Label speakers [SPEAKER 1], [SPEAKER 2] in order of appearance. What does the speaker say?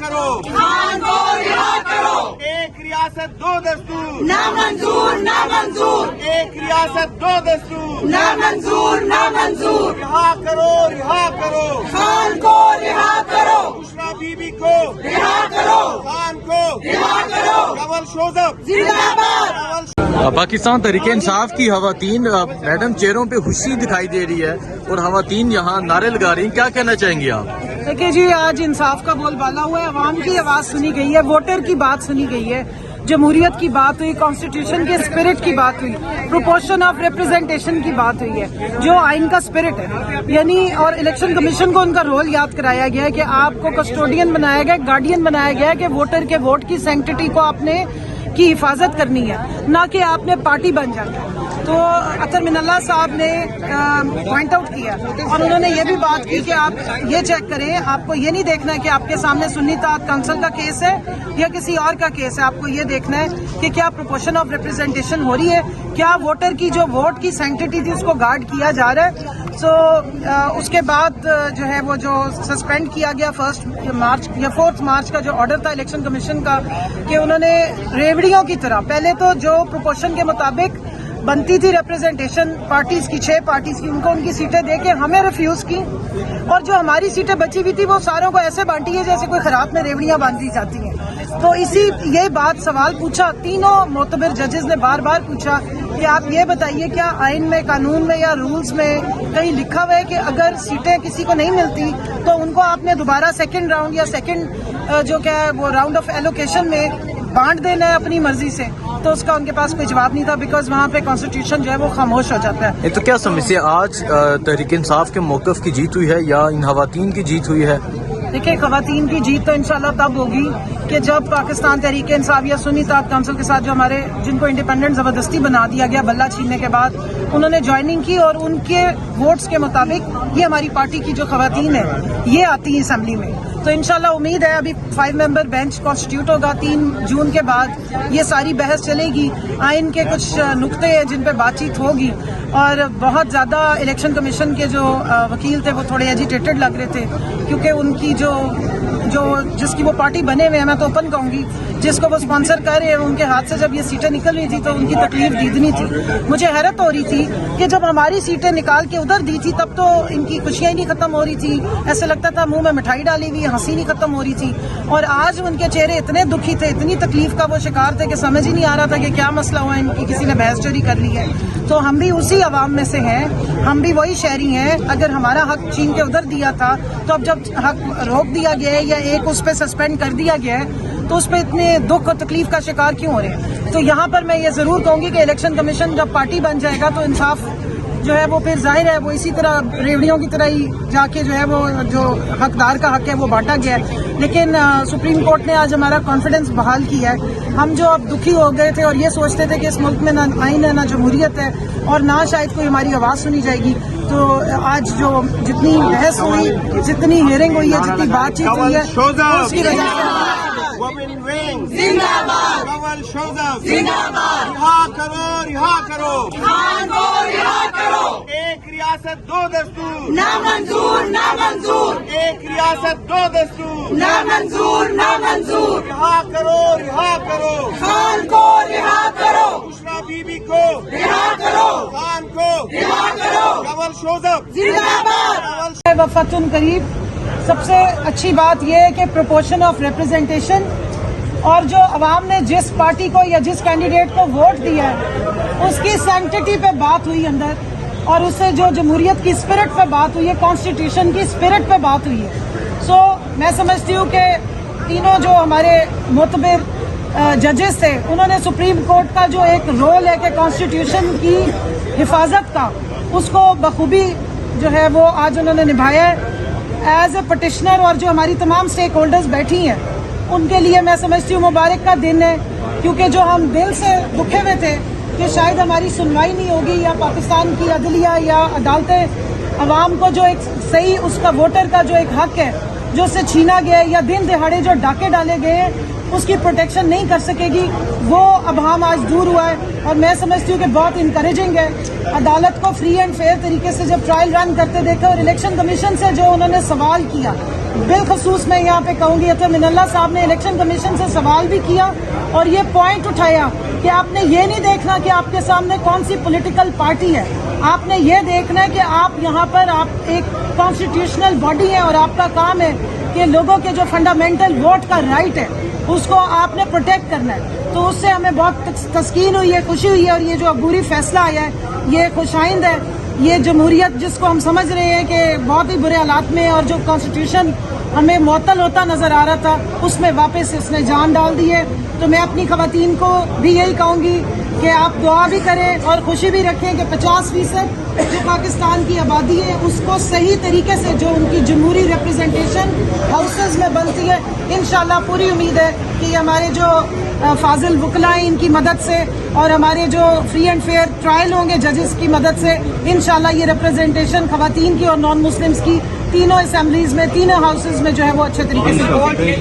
[SPEAKER 1] کرو،
[SPEAKER 2] خان کو رہا کرو،
[SPEAKER 1] ایک ریاست دو دستور،
[SPEAKER 2] نامنظور نامنظور،
[SPEAKER 1] ایک ریاست دو دستور،
[SPEAKER 2] نامنظور نامنظور،
[SPEAKER 1] رہا کرو، رہا کرو،
[SPEAKER 2] خان کو رہا کرو،
[SPEAKER 1] بشرا بی بی کو
[SPEAKER 2] رہا کرو،
[SPEAKER 1] خان کو
[SPEAKER 2] رہا کرو،
[SPEAKER 1] کنول شوذب
[SPEAKER 2] زندہ باد۔
[SPEAKER 3] پاکستان تحریک انصاف کی خواتین میڈم چہروں پہ خوشی دکھائی دے رہی ہے اور خواتین یہاں نعرے لگا رہی ہیں، کیا کہنا چاہیں گی آپ؟
[SPEAKER 4] دیکھیے جی، آج انصاف کا بول بالا ہوا ہے، عوام کی آواز سنی گئی ہے، ووٹر کی بات سنی گئی ہے، جمہوریت کی بات ہوئی، کانسٹیٹیوشن کے اسپرٹ کی بات ہوئی، پروپورشن آف ریپرزینٹیشن کی بات ہوئی ہے، جو آئین کا اسپرٹ ہے، یعنی اور الیکشن کمیشن کو ان کا رول یاد کرایا گیا ہے کہ آپ کو کسٹوڈین بنایا گیا، گارڈین بنایا گیا ہے کہ ووٹر کے ووٹ کی سینکٹیٹی کو آپ نے کی حفاظت کرنی ہے، نہ کہ آپ نے پارٹی بن جانا۔ تو اطہر من اللہ صاحب نے پوائنٹ آؤٹ کیا اور انہوں نے یہ بھی بات کی کہ آپ یہ چیک کریں، آپ کو یہ نہیں دیکھنا ہے کہ آپ کے سامنے سنی اتحاد کونسل کا کیس ہے یا کسی اور کا کیس ہے، آپ کو یہ دیکھنا ہے کہ کیا پروپورشن آف ریپرزینٹیشن ہو رہی ہے، کیا ووٹر کی جو ووٹ کی سینکٹیٹی تھی اس کو گارڈ کیا جا رہا ہے۔ سو اس کے بعد جو ہے وہ جو سسپینڈ کیا گیا 1 مارچ یا 4 مارچ کا جو آرڈر تھا الیکشن کمیشن کا کہ انہوں نے ریوڑیوں کی طرح پہلے تو جو پروپورشن کے مطابق بنتی تھی ریپرزینٹیشن پارٹیز کی 6 پارٹیز کی، ان کو ان کی سیٹیں دے کے ہمیں ریفیوز کی، اور جو ہماری سیٹیں بچی ہوئی تھی وہ ساروں کو ایسے بانٹی ہے جیسے کوئی خراب میں ریوڑیاں باندھی جاتی ہیں۔ تو اسی یہ بات سوال پوچھا، تینوں معتبر ججز نے بار بار پوچھا کہ آپ یہ بتائیے کیا آئین میں، قانون میں یا رولز میں کہیں لکھا ہوا ہے کہ اگر سیٹیں کسی کو نہیں ملتی تو ان کو آپ نے دوبارہ سیکنڈ راؤنڈ یا سیکنڈ جو کیا ہے وہ راؤنڈ آف ایلوکیشن میں بانٹ دینا ہے اپنی مرضی سے؟ تو اس کا ان کے پاس کوئی جواب نہیں تھا، بیکاز وہاں پہ کانسٹیٹیوشن جو ہے وہ خاموش ہو جاتا ہے۔
[SPEAKER 3] تو کیا سمجھتے ہیں آج تحریک انصاف کے موقف کی جیت ہوئی ہے یا ان خواتین کی جیت ہوئی ہے؟
[SPEAKER 4] دیکھیں، خواتین کی جیت تو انشاءاللہ تب ہوگی کہ جب پاکستان تحریک انصاف یا سنی اتحاد کونسل کے ساتھ جو ہمارے جن کو انڈیپینڈنٹ زبردستی بنا دیا گیا بلہ چھیننے کے بعد، انہوں نے جوائننگ کی اور ان کے ووٹس کے مطابق یہ ہماری پارٹی کی جو خواتین ہیں یہ آتی ہیں اسمبلی میں۔ تو انشاءاللہ امید ہے ابھی 5 ممبر بینچ کانسٹیٹیوٹ ہوگا 3 جون کے بعد، یہ ساری بحث چلے گی، آئین کے کچھ نقطے ہیں جن پہ بات چیت ہوگی، اور بہت زیادہ الیکشن کمیشن کے جو وکیل تھے وہ تھوڑے ایجیٹیٹڈ لگ رہے تھے کیونکہ ان کی جو جس کی وہ پارٹی بنے ہوئے ہیں، میں تو اوپن کہوں گی، جس کو وہ اسپانسر کر رہے ہیں، ان کے ہاتھ سے جب یہ سیٹیں نکل رہی تھی تو ان کی تکلیف دیدنی تھی۔ مجھے حیرت ہو رہی تھی کہ جب ہماری سیٹیں نکال کے ادھر دی تھی تب تو ان کی خوشیاں ہی نہیں ختم ہو رہی تھی، ایسے لگتا تھا منہ میں مٹھائی ڈالی ہوئی، ہنسی نہیں ختم ہو رہی تھی، اور آج ان کے چہرے اتنے دکھی تھے، اتنی تکلیف کا وہ شکار تھے کہ سمجھ ہی نہیں آ رہا تھا کہ کیا مسئلہ ہوا، ان کی کسی نے بحث چوری کر لی ہے۔ تو ہم بھی اسی عوام میں سے ہیں، ہم بھی وہی شہری ہیں، اگر ہمارا حق چھین کے ادھر دیا تھا تو اب جب حق روک دیا گیا ہے یا ایک اس پہ سسپینڈ کر دیا گیا ہے تو اس پہ اتنے دکھ اور تکلیف کا شکار کیوں ہو رہے ہیں؟ تو یہاں پر میں یہ ضرور کہوں گی کہ الیکشن کمیشن جب پارٹی بن جائے گا تو انصاف جو ہے وہ پھر ظاہر ہے وہ اسی طرح ریوڑیوں کی طرح ہی جا کے جو ہے وہ جو حقدار کا حق ہے وہ بانٹا گیا ہے، لیکن سپریم کورٹ نے آج ہمارا کانفیڈنس بحال کیا ہے۔ ہم جو اب دکھی ہو گئے تھے اور یہ سوچتے تھے کہ اس ملک میں نہ آئین ہے نہ جمہوریت ہے اور نہ شاید کوئی ہماری آواز سنی جائے گی، تو آج جو جتنی بحث ہوئی، جتنی ہیئرنگ ہوئی ہے، جتنی بات چیت ہوئی ہے، اس کی وجہ سے
[SPEAKER 1] وومن ونگ
[SPEAKER 2] زندہ باد،
[SPEAKER 1] کنول شوذب
[SPEAKER 2] زندہ باد،
[SPEAKER 1] رہا کرو، رہا کرو،
[SPEAKER 2] خان کو رہا کرو،
[SPEAKER 1] ایک ریاست دو دستور،
[SPEAKER 2] نامنظور نامنظور،
[SPEAKER 1] ایک ریاست دو دستور،
[SPEAKER 2] نامنظور نامنظور،
[SPEAKER 1] رہا کرو، رہا کرو،
[SPEAKER 2] خان کو رہا کرو،
[SPEAKER 1] بشرا بی بی کو
[SPEAKER 2] رہا کرو،
[SPEAKER 1] خان کو
[SPEAKER 2] رہا کرو،
[SPEAKER 1] کنول شوذب
[SPEAKER 2] زندہ باد۔
[SPEAKER 4] وفاتن قریب سب سے اچھی بات یہ ہے کہ پروپورشن آف ریپرزینٹیشن اور جو عوام نے جس پارٹی کو یا جس کینڈیڈیٹ کو ووٹ دیا ہے اس کی سینکٹیٹی پہ بات ہوئی اندر، اور اس سے جو جمہوریت کی اسپرٹ پہ بات ہوئی ہے، کانسٹیٹیوشن کی اسپرٹ پہ بات ہوئی ہے۔ سو میں سمجھتی ہوں کہ تینوں جو ہمارے معتبر ججز تھے انہوں نے سپریم کورٹ کا جو ایک رول ہے کہ کانسٹیٹیوشن کی حفاظت کا، اس کو بخوبی جو ہے وہ آج انہوں نے نبھایا ہے ایز اے پٹیشنر، اور جو ہماری تمام سٹیک ہولڈرز بیٹھی ہیں ان کے لیے میں سمجھتی ہوں مبارک کا دن ہے، کیونکہ جو ہم دل سے دکھے ہوئے تھے کہ شاید ہماری سنوائی نہیں ہوگی یا پاکستان کی عدلیہ یا عدالتیں عوام کو جو ایک صحیح اس کا ووٹر کا جو ایک حق ہے جو اس سے چھینا گیا ہے یا دن دہاڑے جو ڈاکے ڈالے گئے ہیں اس کی پروٹیکشن نہیں کر سکے گی، وہ اب ہم آج دور ہوا ہے، اور میں سمجھتی ہوں کہ بہت انکریجنگ ہے۔ عدالت کو فری اینڈ فیئر طریقے سے جب ٹرائل رن کرتے دیکھا اور الیکشن کمیشن سے جو انہوں نے سوال کیا بالخصوص میں یہاں پہ کہوں گی اطہر من اللہ صاحب نے الیکشن کمیشن سے سوال بھی کیا اور یہ پوائنٹ اٹھایا کہ آپ نے یہ نہیں دیکھنا کہ آپ کے سامنے کون سی پولیٹیکل پارٹی ہے, آپ نے یہ دیکھنا ہے کہ آپ یہاں پر آپ ایک کانسٹیٹیوشنل باڈی ہے اور آپ کا کام ہے کہ لوگوں کے جو فنڈامنٹل ووٹ کا رائٹ ہے اس کو آپ نے پروٹیکٹ کرنا ہے. تو اس سے ہمیں بہت تسکین ہوئی ہے, خوشی ہوئی ہے, اور یہ جو عبوری فیصلہ آیا ہے یہ خوش آئند ہے. یہ جمہوریت جس کو ہم سمجھ رہے ہیں کہ بہت ہی برے حالات میں, اور جو کانسٹیٹیوشن ہمیں معطل ہوتا نظر آ رہا تھا اس میں واپس اس نے جان ڈال دی ہے. تو میں اپنی خواتین کو بھی یہی کہوں گی کہ آپ دعا بھی کریں اور خوشی بھی رکھیں کہ 50% جو پاکستان کی آبادی ہے اس کو صحیح طریقے سے جو ان کی جمہوری ریپرزنٹیشن ہاؤسز میں بنتی ہے, انشاءاللہ پوری امید ہے کہ یہ ہمارے جو فاضل وکلا ہیں ان کی مدد سے اور ہمارے جو فری اینڈ فیئر ٹرائل ہوں گے ججز کی مدد سے انشاءاللہ یہ ریپرزنٹیشن خواتین کی اور نان مسلمز کی تینوں اسمبلیز میں, تینوں ہاؤسز میں جو ہے وہ اچھے طریقے سے